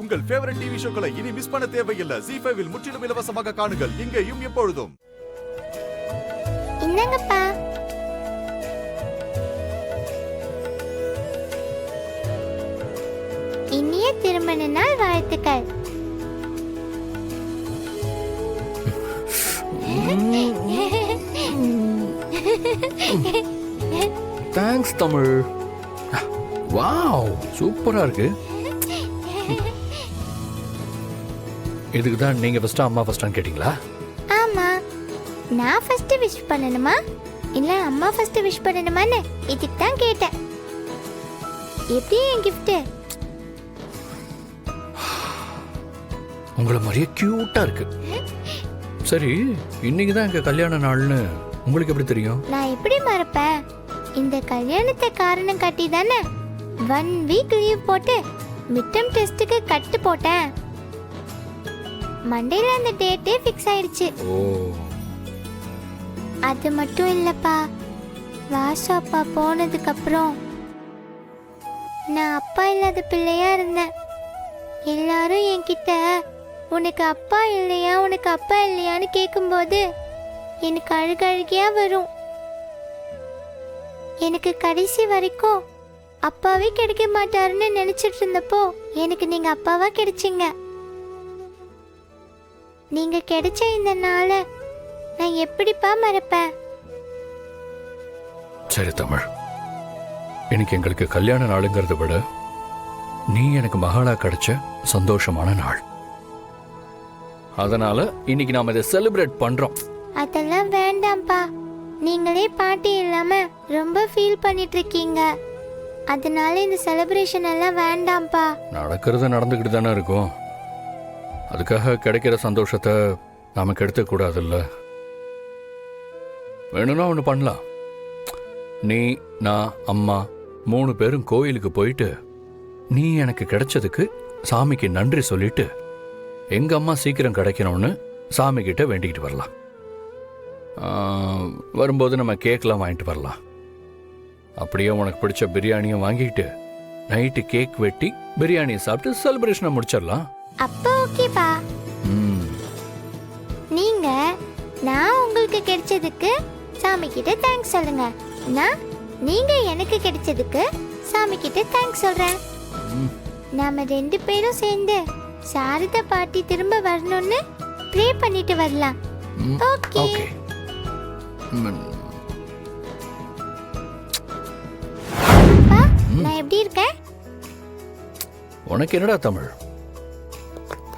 உங்கள் favourite TV ஷோக்களை இனி miss பண்ண தேவையில்லை. ZEE5 இல் முற்றிலும் இலவசமாக காணுங்கள். இங்கேயும் எப்பொழுதும். என்னங்கப்பா? இனிய திருமண நாள் வாழ்த்துக்கள். தேங்க்ஸ் தமிழ். வாவ், சூப்பரா இருக்கு. இதுக்கு தான் நீங்க ஃபர்ஸ்ட் அம்மா ஃபர்ஸ்ட்னு கேட்டிங்களா? ஆமா, நான் ஃபர்ஸ்ட் விஷ் பண்ணணுமா இல்ல அம்மா ஃபர்ஸ்ட் விஷ் பண்ணணுமான்னு இதுக்கு தான் கேட்டேன். எப்படி என் gift? உங்களை மாதிரியே கியூட்டா இருக்கு. சரி, இன்னைக்கு தான் எங்க கல்யாண நாள்னு உங்களுக்கு எப்படி தெரியும்? நான் எப்படி மறப்பேன்? இந்த கல்யாணத்தை காரணம் காட்டி தானே 1 வீக் லீவ் போட்டு மிட்டம் டெஸ்ட்டுக்கு கட்டு போட்டேன். மண்டேல அந்த டேட்டே ஃபிக்ஸ் ஆயிடுச்சு. ஓ, அது மட்டும் இல்லப்பா, வாசு அப்பா போனதுக்கு அப்புறம் நான் அப்பா இல்லாத பிள்ளையா இருந்தேன். எல்லாரும் என்கிட்ட உனக்கு அப்பா இல்லையா உனக்கு அப்பா இல்லையான்னு கேட்கும்போது எனக்கு அழுகையா வரும். எனக்கு கடைசி வரைக்கும் அப்பாவே கிடைக்க மாட்டாருன்னு நினைச்சிட்டு இருந்தப்போ எனக்கு நீங்க அப்பாவா கிடைச்சீங்க. நீங்க கிடைச்ச இந்த நாளை நான் எப்படிப்பா மறப்பேன்? சரி தமிழ், இன்னைக்கு எங்களுக்கு கல்யாண நாளுங்கிறத விட நீ எனக்கு மகளா கிடைச்ச சந்தோஷமான நாள். அதனால இன்னைக்கு நாம இதை செலிப்ரேட் பண்றோம். அதெல்லாம் வேண்டாம்ப்பா. நீங்களே பாட்டி இல்லாம ரொம்ப ஃபீல் பண்ணிட்டு இருக்கீங்க. அதனால இந்த செலிப்ரேஷன் எல்லாம் வேண்டாம்ப்பா. நடக்கிறது நடந்துக்கிட்டு தானே இருக்கும். அதுக்காக கிடைக்கிற சந்தோஷத்தை நாம கெடுத்த கூடாதுல்ல. வேணும்னா ஒன்று பண்ணலாம். நீ, நான், அம்மா 3 பேரும் கோயிலுக்கு போயிட்டு நீ எனக்கு கிடைச்சதுக்கு சாமிக்கு நன்றி சொல்லிட்டு எங்க அம்மா சீக்கிரம் கிடைக்கணும்னு சாமி கிட்ட வேண்டிக்கிட்டு வரலாம். வரும்போது நம்ம கேக்லாம் வாங்கிட்டு வரலாம். அப்படியே உனக்கு பிடிச்ச பிரியாணியும் வாங்கிட்டு நைட்டு கேக் வெட்டி பிரியாணியை சாப்பிட்டு செலிப்ரேஷனை முடிச்சிடலாம். அப்போ ஓகேப்பா. நீங்க நான் உங்களுக்கு கிடைச்சதுக்கு சாமி கிட்ட தேங்க்ஸ் சொல்லுங்க. நீங்க எனக்கு கிடைச்சதுக்கு சாமி கிட்ட தேங்க்ஸ் சொல்றேன். நாம 2 பேரும் சேர்ந்து சாரதா பாட்டி திரும்ப வரணும்னு ப்ரே பண்ணிட்டு வரலாம். ஓகே. நான் எப்படி இருக்கேன்? உனக்கு என்னடா தமிழ்,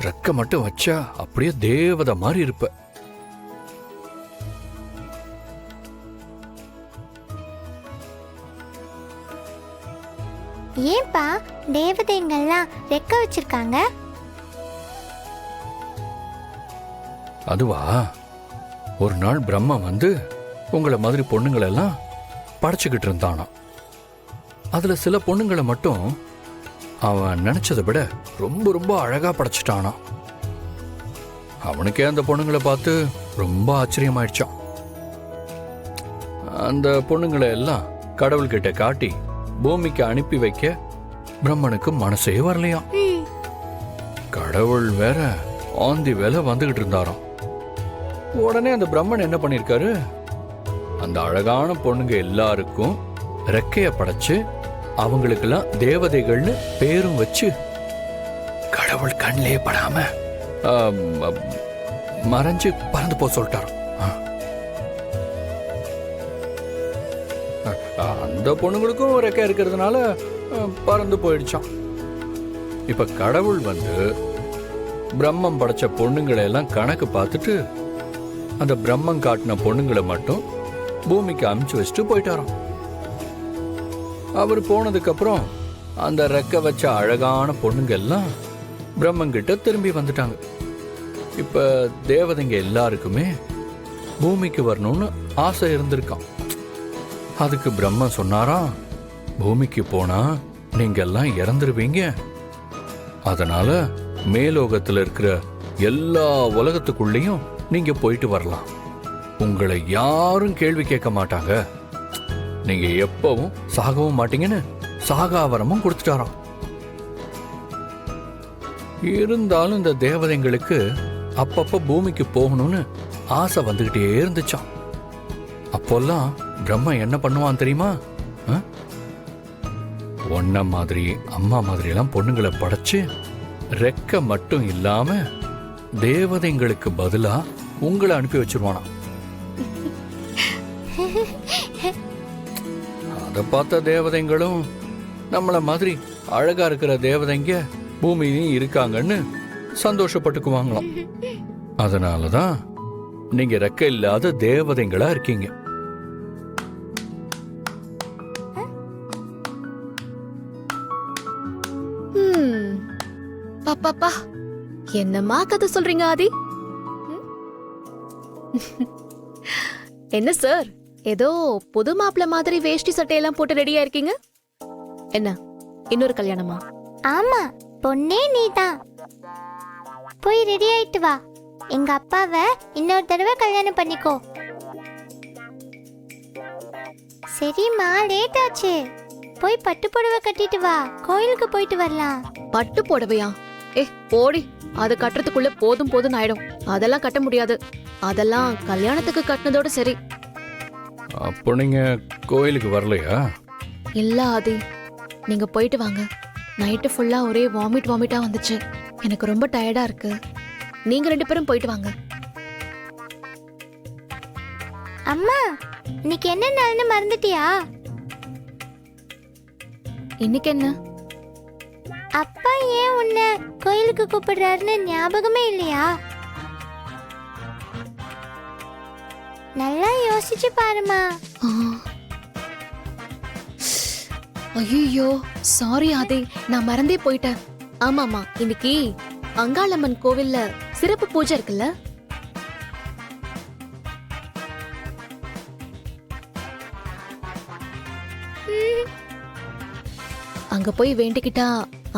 ரெக்க மட்டும் வச்சா அப்படியே தேவதை மாதிரி இருப்ப. ஏன்பா தேவதைங்கெல்லாம் ரெக்க வச்சிருக்காங்க? அதுவா, ஒரு நாள் பிரம்மா வந்து உங்களை மாதிரி பொண்ணுங்களெல்லாம் படைச்சுக்கிட்டு இருந்தானா. அதுல சில பொண்ணுங்களை மட்டும் அவன் நினைச்சதை விட ரொம்ப ரொம்ப அழகா படைச்சிட்டானா. அவனுக்கே அந்த பொண்ணுங்களை பார்த்து ரொம்ப ஆச்சரியமாயிடுச்சான். அந்த பொண்ணுங்களை எல்லாம் கடவுள்கிட்ட காட்டி பூமிக்கு அனுப்பி வைக்க பிரம்மனுக்கு மனசே வரலையாம். கடவுள் வேற ஆந்தி வேலை வந்துகிட்டு இருந்தாராம். உடனே அந்த பிரம்மன் என்ன பண்ணிருக்காரு, அந்த அழகான பொண்ணுங்க எல்லாருக்கும் ரெக்கைய படைச்சு அவங்களுக்கெல்லாம் தேவதைகள்னு பேரும் வச்சு கடவுள் கண்ணிலே படாம மறைஞ்சு பறந்து போக சொல்லிட்டாரு. அந்த பொண்ணுங்களுக்கும் ரெக்கை இருக்கிறதுனால பறந்து போயிடுச்சான். இப்ப கடவுள் வந்து பிரம்மம் படைச்ச பொண்ணுங்களை எல்லாம் கணக்கு பார்த்துட்டு அந்த பிரம்மம் காட்டின பொண்ணுங்களை மட்டும் பூமிக்கு அமுச்சு வச்சுட்டு போயிட்டாராம். அவர் போனதுக்கு அப்புறம் அந்த ரெக்க வச்ச அழகான பொண்ணுங்க எல்லாம் பிரம்மங்கிட்ட திரும்பி வந்துட்டாங்க. இப்ப தேவதைங்க எல்லாருக்குமே பூமிக்கு வரணும்னு ஆசை இருந்திருக்கான். அதுக்கு பிரம்மன் சொன்னாராம், பூமிக்கு போனா நீங்க எல்லாம் இறந்துருவீங்க. அதனால மேலோகத்துல இருக்கிற எல்லா உலகத்துக்குள்ளேயும் நீங்க போயிட்டு வரலாம். உங்களை யாரும் கேள்வி கேட்க மாட்டாங்க. நீங்க எப்பவும் சாகவும் மாட்டீங்கன்னு சாகாவரமும் கொடுத்துட்டாராம். இருந்தாலும் இந்த தேவதைங்களுக்கு அப்பப்ப பூமிக்கு போகணும்னு ஆசை வந்துகிட்டே இருந்துச்சாம். அப்போல்லாம் பிரம்மா என்ன பண்ணுவான் தெரியுமா? ஒன்ன மாதிரி அம்மா மாதிரி எல்லாம் பொண்ணுங்களை படைச்சு ரெக்க மட்டும் இல்லாம தேவதைங்களுக்கு பதிலா உங்களை அனுப்பி வச்சிருவானா. அதை பார்த்த தேவதைங்களும் நம்மள மாதிரி அழகா இருக்கிற தேவதைங்க பூமியிலும் இருக்காங்கன்னு சந்தோஷப்பட்டுக்குவாங்களாம். அதனாலதான் நீங்க ரெக்க இல்லாத தேவதைங்களா இருக்கீங்க. பாப்பா என்னம்மா கதை சொல்றீங்க ஆதி? என்ன சார், ஏதோ புது மாப்பிள்ள மாதிரி வேஷ்டி சட்டையெல்லாம் போட்டு ரெடியா இருக்கீங்க? என்ன இன்னொரு கல்யாணமா? ஆமா, பொண்ணே நீதான். போய் ரெடி ஆயிட்டு வா. எங்க அப்பாவை இன்னொரு தடவை கல்யாணம் பண்ணிக்கோ. சரிம்மா, லேட் ஆச்சு. போய் பட்டு புடவை கட்டிட்டு வா, கோயிலுக்கு போயிட்டு வரலாம். பட்டு புடவையா? போடி, அது கட்டுறதுக்குள்ள போதும் போதும் ஆயிடும். அதெல்லாம் கட்ட முடியாது. அதெல்லாம் கல்யாணத்துக்கு கட்டினதோட சரி. அப்போ நீங்க கோயிலுக்கு வரலையா? இல்ல ஆதி, நீங்க போயிட்டு வாங்க. நைட்டு ஃபுல்லா ஒரே வாமிட்டா வந்துச்சு. எனக்கு ரொம்ப டயர்டா இருக்கு. நீங்க 2 பேரும் போயிட்டு வாங்க. அம்மா, இன்னைக்கு என்ன நாள்னு மறந்துட்டியா? இன்னைக்கு என்ன? அப்பா ஏன் உன்னை கோயிலுக்கு கூப்பிடுறாருன்னு ஞாபகமே இல்லையா? நல்லா யோசிச்சு பாருமா. ஐயோ சாரி ஆதி, நான் மறந்தே போயிட்டேன். ஆமாமா, இன்னைக்கு அங்காளம்மன் கோவில்ல சிறப்பு பூஜை இருக்குல்ல? அங்க போய் வேண்டிக்கிட்டா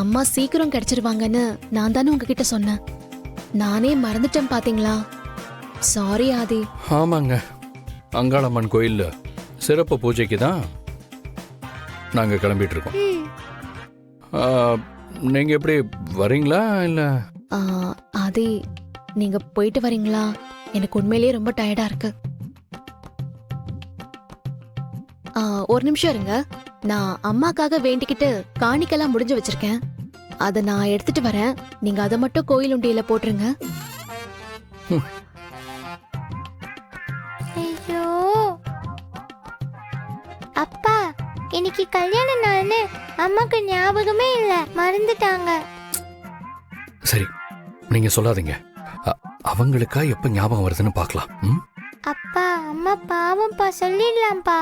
அம்மா சீக்கிரம் கிடைச்சிருவாங்கன்னு நான் தானே உங்ககிட்ட சொன்னேன். நானே மறந்துட்டேன் பாத்தீங்களா? சாரி ஆதி. ஆமாங்க, அங்காளம்மன் கோயில்ல சிறப்பு பூஜைக்கு தான் நாங்க கிளம்பிட்டு இருக்கோம். நீங்க எப்படி வரீங்களா இல்ல? ஆதி, நீங்க போயிட்டு வரீங்களா? எனக்கு உண்மையிலேயே ரொம்ப டயர்டா இருக்கு. ஒரு நிமிஷம் இருங்க. நான் அம்மாக்காக வேண்டிக்கிட்டு காணிக்கெல்லாம் முடிஞ்சு வச்சிருக்கேன். அதை நான் எடுத்துட்டு வரேன். நீங்க அதை மட்டும் கோயில் உண்டியில போட்டுருங்க. ஐயோ அப்பா, இன்னைக்கு கல்யாண நாள்னு அம்மாக்கு ஞாபகமே இல்ல, மறந்துட்டாங்க. சரி, நீங்க சொல்லாதீங்க. அவங்களுக்கா எப்ப ஞாபகம் வருதுன்னு பார்க்கலாம். அப்பா, அம்மா பாவம்ப்பா, சொல்லிடலாம்ப்பா.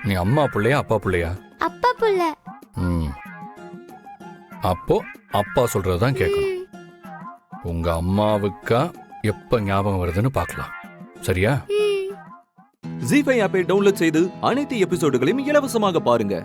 நீ அம்மா புள்ளையா அப்பா புள்ளையா? அப்பா புள்ள. அப்போ அப்பா சொல்றதுதான் கேட்கணும். உங்க அம்மாவுக்கா எப்ப ஞாபகம் வருதுன்னு பார்க்கலாம். சரியா? ஜீ5 ஆப்பை டவுன்லோட் செய்து அனைத்து எபிசோடுகளையும் இலவசமாக பாருங்க.